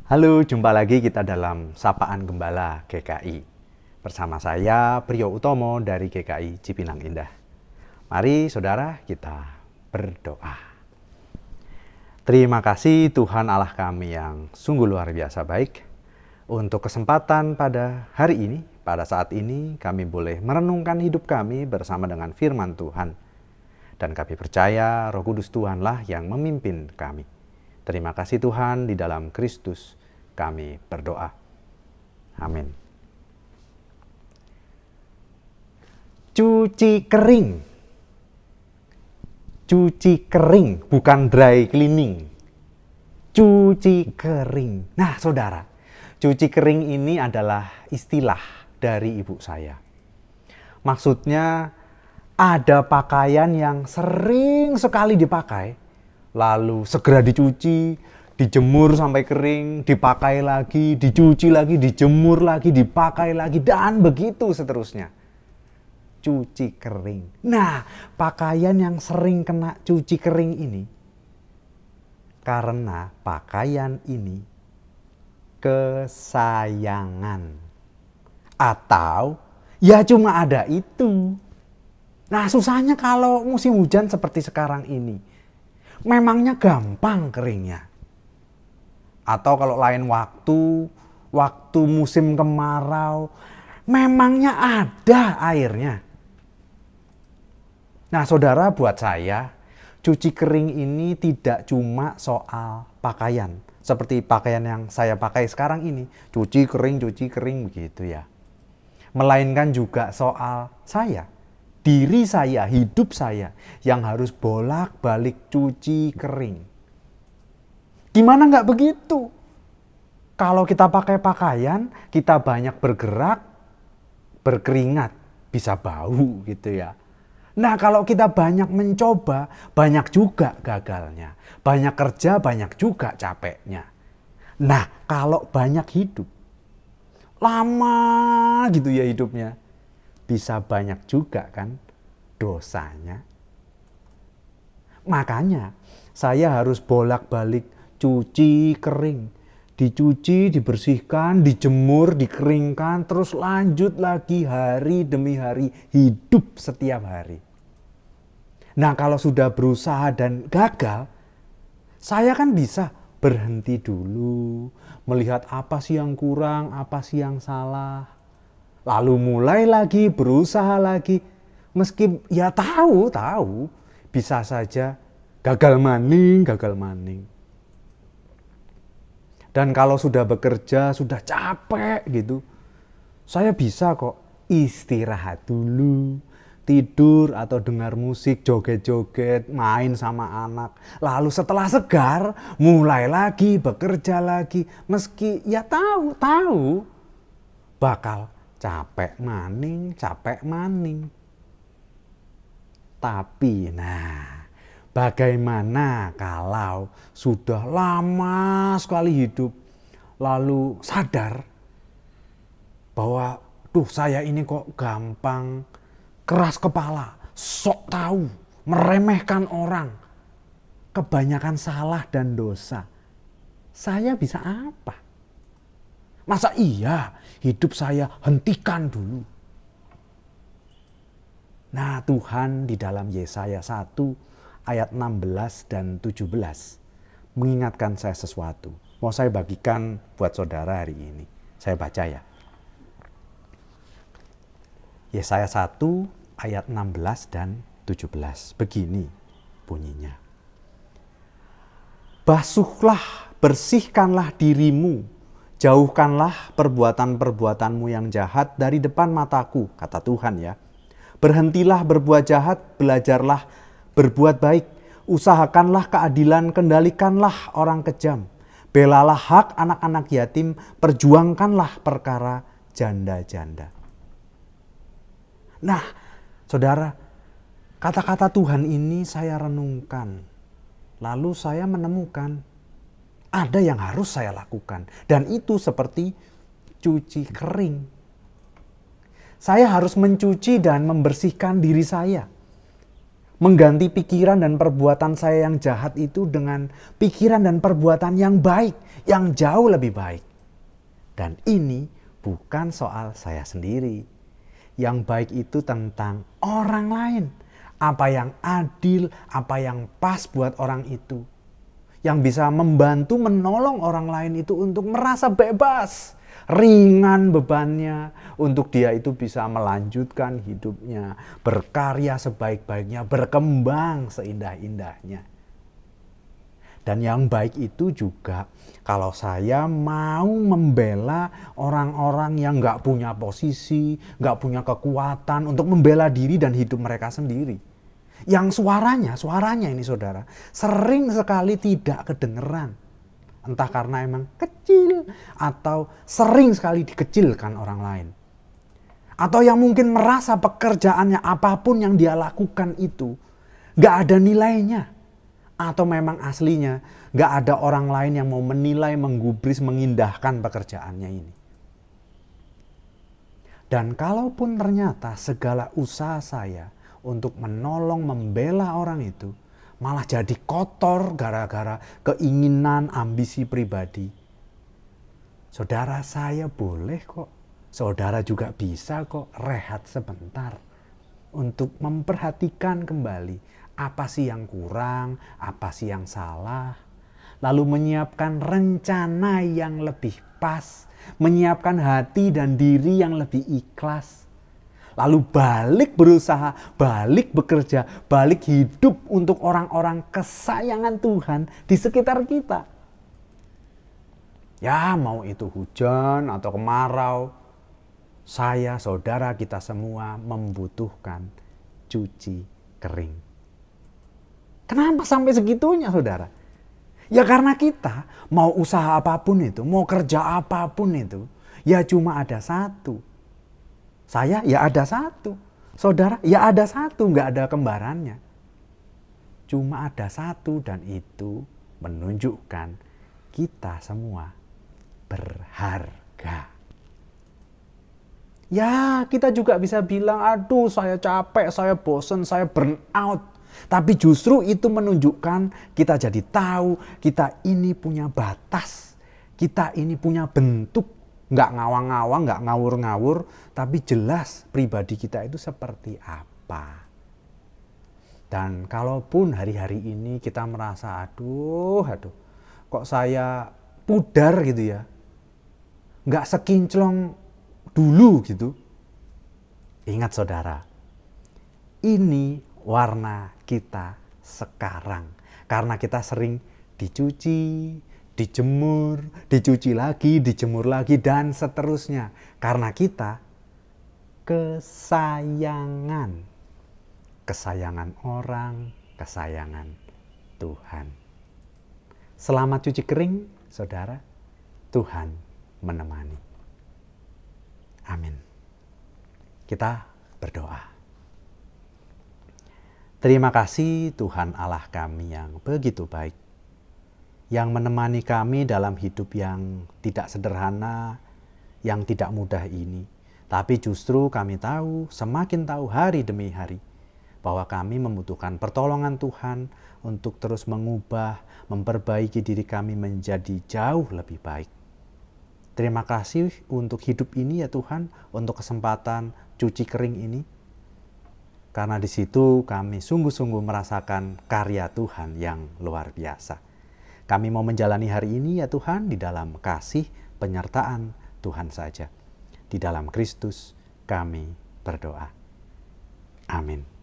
Halo, jumpa lagi kita dalam Sapaan Gembala GKI. Bersama saya, Priyo Utomo dari GKI Cipinang Indah. Mari saudara kita berdoa. Terima kasih Tuhan Allah kami yang sungguh luar biasa baik. Untuk kesempatan pada hari ini, pada saat ini kami boleh merenungkan hidup kami bersama dengan firman Tuhan. Dan kami percaya Roh Kudus Tuhanlah yang memimpin kami. Terima kasih Tuhan, di dalam Kristus kami berdoa. Amin. Cuci kering. Cuci kering, bukan dry cleaning. Cuci kering. Nah saudara, cuci kering ini adalah istilah dari ibu saya. Maksudnya ada pakaian yang sering sekali dipakai, lalu segera dicuci, dijemur sampai kering, dipakai lagi, dicuci lagi, dijemur lagi, dipakai lagi, dan begitu seterusnya. Cuci kering. Nah, pakaian yang sering kena cuci kering ini, karena pakaian ini kesayangan. Atau ya cuma ada itu. Nah, susahnya kalau musim hujan seperti sekarang ini. Memangnya gampang keringnya. Atau kalau lain waktu musim kemarau, memangnya ada airnya. Nah saudara, buat saya, cuci kering ini tidak cuma soal pakaian. Seperti pakaian yang saya pakai sekarang ini, cuci kering begitu ya. Melainkan juga soal saya. Diri saya, hidup saya yang harus bolak-balik cuci kering. Gimana nggak begitu? Kalau kita pakai pakaian, kita banyak bergerak, berkeringat, bisa bau gitu ya. Nah kalau kita banyak mencoba, banyak juga gagalnya. Banyak kerja, banyak juga capeknya. Nah kalau banyak hidup, lama gitu ya hidupnya, bisa banyak juga kan dosanya. Makanya saya harus bolak-balik cuci kering. Dicuci, dibersihkan, dijemur, dikeringkan, terus lanjut lagi hari demi hari, hidup setiap hari. Nah kalau sudah berusaha dan gagal, saya kan bisa berhenti dulu, melihat apa sih yang kurang, apa sih yang salah. Lalu mulai lagi, berusaha lagi. Meski ya tahu, bisa saja gagal maning. Dan kalau sudah bekerja, sudah capek gitu, saya bisa kok istirahat dulu, tidur atau dengar musik, joget-joget, main sama anak. Lalu setelah segar, mulai lagi, bekerja lagi. Meski ya tahu, bakal capek maning. Tapi nah, bagaimana kalau sudah lama sekali hidup, lalu sadar bahwa saya ini kok gampang keras kepala, sok tahu, meremehkan orang, kebanyakan salah dan dosa. Saya bisa apa? Masa iya hidup saya hentikan dulu? Nah Tuhan di dalam Yesaya 1 ayat 16 dan 17 mengingatkan saya sesuatu. Mau saya bagikan buat saudara hari ini. Saya baca ya. Yesaya 1 ayat 16 dan 17. Begini bunyinya. Basuhlah, bersihkanlah dirimu. Jauhkanlah perbuatan-perbuatanmu yang jahat dari depan mataku, kata Tuhan ya. Berhentilah berbuat jahat, belajarlah berbuat baik. Usahakanlah keadilan, kendalikanlah orang kejam. Belalah hak anak-anak yatim, perjuangkanlah perkara janda-janda. Nah, saudara, kata-kata Tuhan ini saya renungkan. Lalu saya menemukan ada yang harus saya lakukan. Dan itu seperti cuci kering. Saya harus mencuci dan membersihkan diri saya. Mengganti pikiran dan perbuatan saya yang jahat itu dengan pikiran dan perbuatan yang baik, yang jauh lebih baik. Dan ini bukan soal saya sendiri. Yang baik itu tentang orang lain. Apa yang adil, apa yang pas buat orang itu. Yang bisa membantu menolong orang lain itu untuk merasa bebas. Ringan bebannya, untuk dia itu bisa melanjutkan hidupnya, berkarya sebaik-baiknya, berkembang seindah-indahnya. Dan yang baik itu juga kalau saya mau membela orang-orang yang gak punya posisi, gak punya kekuatan untuk membela diri dan hidup mereka sendiri. Yang suaranya ini saudara, sering sekali tidak kedengeran. Entah karena emang kecil atau sering sekali dikecilkan orang lain. Atau yang mungkin merasa pekerjaannya apapun yang dia lakukan itu gak ada nilainya. Atau memang aslinya gak ada orang lain yang mau menilai, menggubris, mengindahkan pekerjaannya ini. Dan kalaupun ternyata segala usaha saya untuk menolong, membela orang itu malah jadi kotor gara-gara keinginan, ambisi pribadi. Saudara, saya boleh kok. Saudara juga bisa kok rehat sebentar untuk memperhatikan kembali apa sih yang kurang, apa sih yang salah. Lalu menyiapkan rencana yang lebih pas, menyiapkan hati dan diri yang lebih ikhlas. Lalu balik berusaha, balik bekerja, balik hidup untuk orang-orang kesayangan Tuhan di sekitar kita. Ya mau itu hujan atau kemarau, saya, saudara, kita semua membutuhkan cuci kering. Kenapa sampai segitunya saudara? Ya karena kita mau usaha apapun itu, mau kerja apapun itu, ya cuma ada satu. Saya ya ada satu, saudara ya ada satu, nggak ada kembarannya. Cuma ada satu dan itu menunjukkan kita semua berharga. Ya kita juga bisa bilang, aduh saya capek, saya bosen, saya burn out. Tapi justru itu menunjukkan kita jadi tahu kita ini punya batas, kita ini punya bentuk. Nggak ngawang-ngawang, nggak ngawur-ngawur, tapi jelas pribadi kita itu seperti apa. Dan kalaupun hari-hari ini kita merasa aduh, kok saya pudar gitu ya, nggak sekinclong dulu gitu. Ingat saudara, ini warna kita sekarang. Karena kita sering dicuci, dijemur, dicuci lagi, dijemur lagi, dan seterusnya. Karena kita kesayangan. Kesayangan orang, kesayangan Tuhan. Selamat cuci kering, saudara. Tuhan menemani. Amin. Kita berdoa. Terima kasih Tuhan Allah kami yang begitu baik, yang menemani kami dalam hidup yang tidak sederhana, yang tidak mudah ini. Tapi justru kami tahu, semakin tahu hari demi hari, bahwa kami membutuhkan pertolongan Tuhan untuk terus mengubah, memperbaiki diri kami menjadi jauh lebih baik. Terima kasih untuk hidup ini ya Tuhan, untuk kesempatan cuci kering ini. Karena di situ kami sungguh-sungguh merasakan karya Tuhan yang luar biasa. Kami mau menjalani hari ini ya Tuhan di dalam kasih penyertaan Tuhan saja. Di dalam Kristus kami berdoa. Amin.